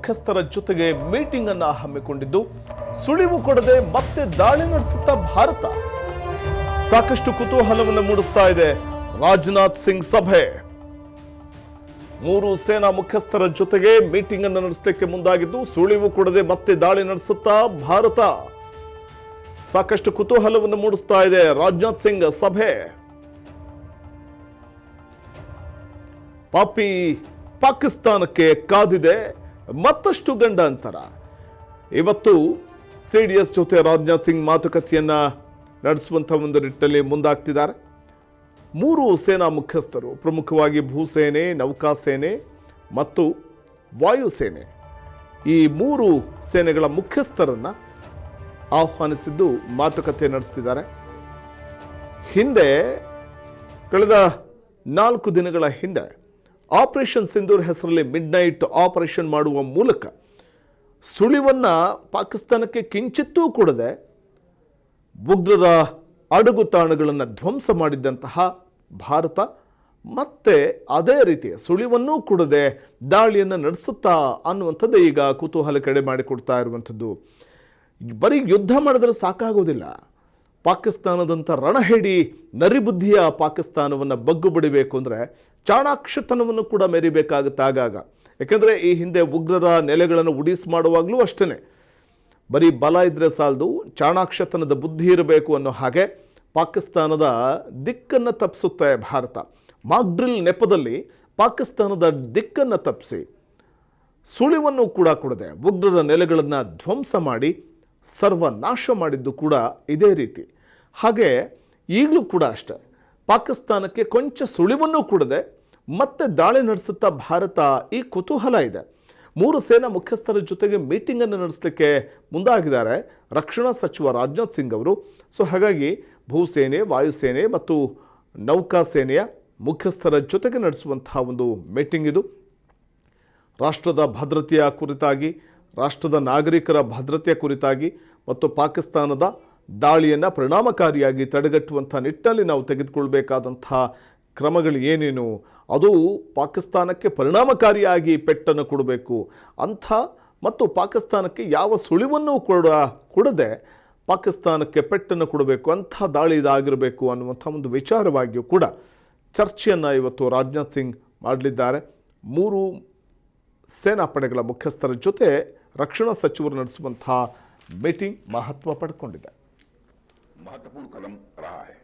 ಮುಖ್ಯಸ್ಥರ ಜೊತೆಗೆ ಮೀಟಿಂಗ್ ಅನ್ನು ಹಮ್ಮಿಕೊಂಡಿದ್ದು ಸುಳಿವು ಕೊಡದೆ ಮತ್ತೆ ದಾಳಿ ನಡೆಸುತ್ತಾ ಭಾರತ. ಸಾಕಷ್ಟು ಕುತೂಹಲವನ್ನು ಮೂಡಿಸ್ತಾ ಇದೆ ರಾಜನಾಥ್ ಸಿಂಗ್ ಸಭೆ. 3 ಸೇನಾ ಮುಖ್ಯಸ್ಥರ ಜೊತೆಗೆ ಮೀಟಿಂಗ್ ಅನ್ನು ನಡೆಸಲಿಕ್ಕೆ ಮುಂದಾಗಿದ್ದು ಸುಳಿವು ಕೊಡದೆ ಮತ್ತೆ ದಾಳಿ ನಡೆಸುತ್ತಾ ಭಾರತ. ಸಾಕಷ್ಟು ಕುತೂಹಲವನ್ನು ಮೂಡಿಸ್ತಾ ಇದೆ ರಾಜನಾಥ್ ಸಿಂಗ್ ಸಭೆ. ಪಾಕಿಸ್ತಾನಕ್ಕೆ ಕಾದಿದೆ ಮತ್ತಷ್ಟು ಗಂಡಾಂತರ. ಇವತ್ತು ಸಿಡಿಎಸ್ ಜೊತೆ ರಾಜನಾಥ್ ಸಿಂಗ್ ಮಾತುಕತೆಯನ್ನ ನಡೆಸುವಂತ ಒಂದು ನಿಟ್ಟಿನಲ್ಲಿ ಮುಂದಾಗ್ತಿದ್ದಾರೆ. 3 ಸೇನಾ ಮುಖ್ಯಸ್ಥರು, ಪ್ರಮುಖವಾಗಿ ಭೂಸೇನೆ, ನೌಕಾಸೇನೆ ಮತ್ತು ವಾಯುಸೇನೆ, ಈ 3 ಸೇನೆಗಳ ಮುಖ್ಯಸ್ಥರನ್ನ ಆಹ್ವಾನಿಸಿದ್ದು ಮಾತುಕತೆ ನಡೆಸ್ತಿದ್ದಾರೆ. ಹಿಂದೆ ಕಳೆದ 4 ದಿನಗಳ ಹಿಂದೆ ಆಪರೇಷನ್ ಸಿಂಧೂರ್ ಹೆಸರಲ್ಲಿ ಮಿಡ್ ನೈಟ್ ಆಪರೇಷನ್ ಮಾಡುವ ಮೂಲಕ ಸುಳಿವನ್ನ ಪಾಕಿಸ್ತಾನಕ್ಕೆ ಕಿಂಚಿತ್ತೂ ಕೊಡದೆ ಉಗ್ರರ ಅಡಗುತಾಣಗಳನ್ನು ಧ್ವಂಸ ಮಾಡಿದ್ದಂತಹ ಭಾರತ ಮತ್ತೆ ಅದೇ ರೀತಿಯ ಸುಳಿವನ್ನೂ ಕೊಡದೆ ದಾಳಿಯನ್ನು ನಡೆಸುತ್ತಾ ಅನ್ನುವಂಥದ್ದು ಈಗ ಕುತೂಹಲ ಕಡೆ ಮಾಡಿಕೊಡ್ತಾ ಇರುವಂಥದ್ದು. ಬರೀ ಯುದ್ಧ ಮಾಡಿದ್ರೆ ಸಾಕಾಗೋದಿಲ್ಲ. ಪಾಕಿಸ್ತಾನದಂಥ ರಣಹೇಡಿ ನರಿಬುದ್ಧಿಯ ಪಾಕಿಸ್ತಾನವನ್ನು ಬಗ್ಗು ಬಡಿಬೇಕು ಅಂದರೆ ಚಾಣಾಕ್ಷತನವನ್ನು ಕೂಡ ಮೆರಿಬೇಕಾಗುತ್ತೆ ಆಗಾಗ. ಯಾಕೆಂದರೆ ಈ ಹಿಂದೆ ಉಗ್ರರ ನೆಲೆಗಳನ್ನು ಉಡಿಸ್ ಮಾಡುವಾಗಲೂ ಅಷ್ಟೇ, ಬರೀ ಬಲ ಇದ್ದರೆ ಸಾಲದು, ಚಾಣಾಕ್ಷತನದ ಬುದ್ಧಿ ಇರಬೇಕು ಅನ್ನೋ ಹಾಗೆ ಪಾಕಿಸ್ತಾನದ ದಿಕ್ಕನ್ನು ತಪ್ಪಿಸುತ್ತೆ ಭಾರತ. ಮಾಕ್ಡ್ರಿಲ್ ನೆಪದಲ್ಲಿ ಪಾಕಿಸ್ತಾನದ ದಿಕ್ಕನ್ನು ತಪ್ಪಿಸಿ ಸುಳಿವನ್ನು ಕೂಡ ಕೊಡದೆ ಉಗ್ರರ ನೆಲೆಗಳನ್ನು ಧ್ವಂಸ ಮಾಡಿ ಸರ್ವನಾಶ ಮಾಡಿದ್ದು ಕೂಡ ಇದೇ ರೀತಿ. ಹಾಗೆ ಈಗಲೂ ಕೂಡ ಅಷ್ಟೆ, ಪಾಕಿಸ್ತಾನಕ್ಕೆ ಕೊಂಚ ಸುಳಿವನ್ನು ಕೊಡದೆ ಮತ್ತೆ ದಾಳಿ ನಡೆಸುತ್ತಾ ಭಾರತ. ಈ ಕುತೂಹಲ ಇದೆ. 3 ಸೇನಾ ಮುಖ್ಯಸ್ಥರ ಜೊತೆಗೆ ಮೀಟಿಂಗನ್ನು ನಡೆಸಲಿಕ್ಕೆ ಮುಂದಾಗಿದ್ದಾರೆ ರಕ್ಷಣಾ ಸಚಿವ ರಾಜನಾಥ್ ಸಿಂಗ್ ಅವರು. ಸೊ ಹಾಗಾಗಿ ಭೂಸೇನೆ, ವಾಯುಸೇನೆ ಮತ್ತು ನೌಕಾಸೇನೆಯ ಮುಖ್ಯಸ್ಥರ ಜೊತೆಗೆ ನಡೆಸುವಂತಹ ಒಂದು ಮೀಟಿಂಗ್ ಇದು. ರಾಷ್ಟ್ರದ ಭದ್ರತೆಯ ಕುರಿತಾಗಿ, ರಾಷ್ಟ್ರದ ನಾಗರಿಕರ ಭದ್ರತೆಯ ಕುರಿತಾಗಿ ಮತ್ತು ಪಾಕಿಸ್ತಾನದ ದಾಳಿಯನ್ನು ಪರಿಣಾಮಕಾರಿಯಾಗಿ ತಡೆಗಟ್ಟುವಂಥ ನಿಟ್ಟಿನಲ್ಲಿ ನಾವು ತೆಗೆದುಕೊಳ್ಬೇಕಾದಂಥ ಕ್ರಮಗಳು ಏನೇನು, ಅದು ಪಾಕಿಸ್ತಾನಕ್ಕೆ ಪರಿಣಾಮಕಾರಿಯಾಗಿ ಪೆಟ್ಟನ್ನು ಕೊಡಬೇಕು ಅಂಥ, ಮತ್ತು ಪಾಕಿಸ್ತಾನಕ್ಕೆ ಯಾವ ಸುಳಿವನ್ನು ಕೊಡದೆ ಪಾಕಿಸ್ತಾನಕ್ಕೆ ಪೆಟ್ಟನ್ನು ಕೊಡಬೇಕು ಅಂಥ ದಾಳಿ ಇದಾಗಿರಬೇಕು ಅನ್ನುವಂಥ ಒಂದು ವಿಚಾರವಾಗಿಯೂ ಕೂಡ ಚರ್ಚೆಯನ್ನು ಇವತ್ತು ರಾಜನಾಥ್ ಸಿಂಗ್ ಮಾಡಲಿದ್ದಾರೆ. 3 ಸೇನಾಪಡೆಗಳ ಮುಖ್ಯಸ್ಥರ ಜೊತೆ ರಕ್ಷಣಾ ಸಚಿವರು ನಡೆಸುವಂತಹ ಮೀಟಿಂಗ್ ಮಹತ್ವ ಪಡ್ಕೊಂಡಿದೆ. महत्वपूर्ण कदम रहा है।